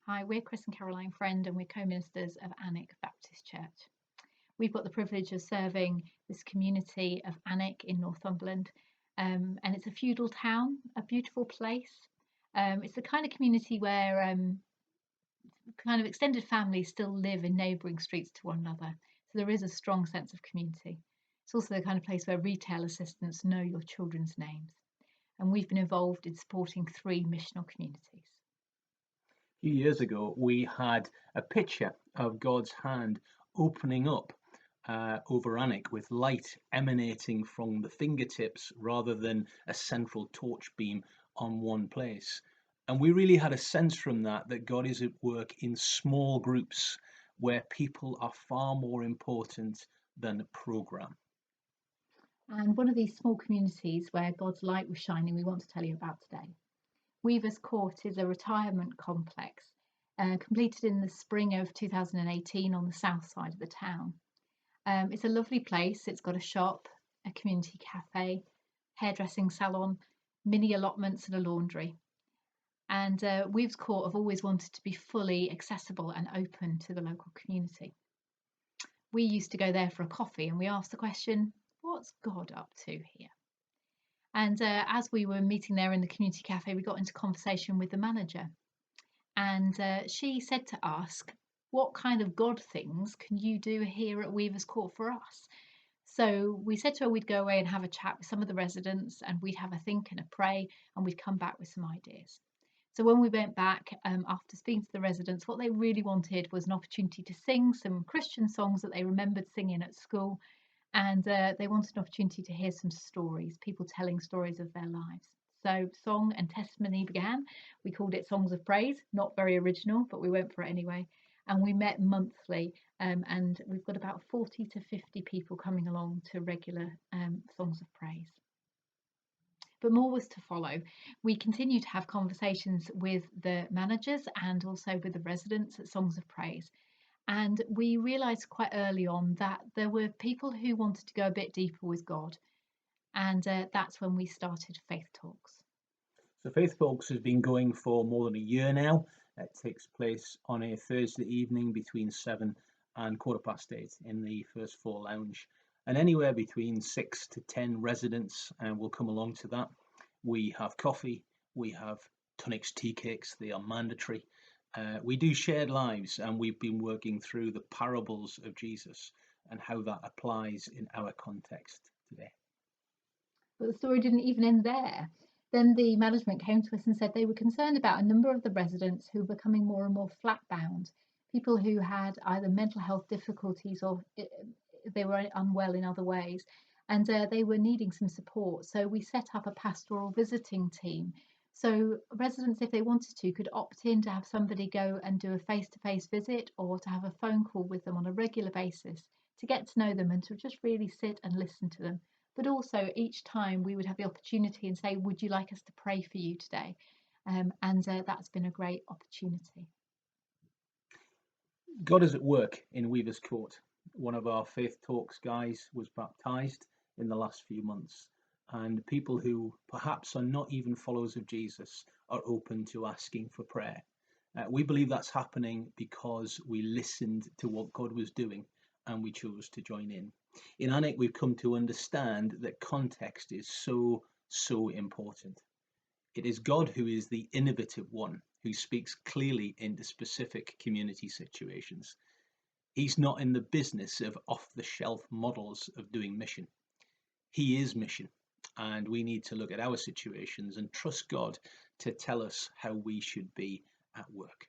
Hi, we're Chris and Caroline Friend, and we're co-ministers of Alnwick Baptist Church. We've got the privilege of serving this community of Alnwick in Northumberland, and it's a feudal town, a beautiful place. It's the kind of community where kind of extended families still live in neighbouring streets to one another, so there is a strong sense of community. It's also the kind of place where retail assistants know your children's names, and we've been involved in supporting 3 missional communities. Few years ago, we had a picture of God's hand opening up over Alnwick with light emanating from the fingertips rather than a central torch beam on one place. And we really had a sense from that God is at work in small groups where people are far more important than a program. And one of these small communities where God's light was shining, we want to tell you about today. Weavers Court is a retirement complex completed in the spring of 2018 on the south side of the town. It's a lovely place. It's got a shop, a community cafe, hairdressing salon, mini allotments and a laundry. And Weaves Court have always wanted to be fully accessible and open to the local community. We used to go there for a coffee and we asked the question, what's God up to here? And as we were meeting there in the community cafe, we got into conversation with the manager. And she said to us, what kind of God things can you do here at Weavers Court for us? So we said to her we'd go away and have a chat with some of the residents, and we'd have a think and a pray, and we'd come back with some ideas. So when we went back after speaking to the residents, what they really wanted was an opportunity to sing some Christian songs that they remembered singing at school, and they wanted an opportunity to hear some stories, people telling stories of their lives. So song and testimony began. We called it Songs of Praise, not very original, but we went for it anyway. And we met monthly, and we've got about 40 to 50 people coming along to regular Songs of Praise. But more was to follow. We continued to have conversations with the managers and also with the residents at Songs of Praise. And we realised quite early on that there were people who wanted to go a bit deeper with God. And that's when we started Faith Talks. So Faith Talks has been going for more than a year now. It takes place on a Thursday evening between 7 and 8:15 in the first floor lounge. And anywhere between 6 to 10 residents will come along to that. We have coffee, we have tonics, tea cakes, they are mandatory. We do shared lives, and we've been working through the parables of Jesus and how that applies in our context today. But the story didn't even end there. Then the management came to us and said they were concerned about a number of the residents who were becoming more and more flat-bound, people who had either mental health difficulties or they were unwell in other ways, and they were needing some support. So we set up a pastoral visiting team. So residents, if they wanted to, could opt in to have somebody go and do a face-to-face visit or to have a phone call with them on a regular basis to get to know them and to just really sit and listen to them. But also each time we would have the opportunity and say, would you like us to pray for you today? That's been a great opportunity. God is at work in Weavers Court. One of our Faith Talks guys was baptized in the last few months, and people who perhaps are not even followers of Jesus are open to asking for prayer. We believe that's happening because we listened to what God was doing and we chose to join in. In Alnwick, we've come to understand that context is so important. It is God who is the innovative one, who speaks clearly into specific community situations. He's not in the business of off-the-shelf models of doing mission. He is mission, and we need to look at our situations and trust God to tell us how we should be at work.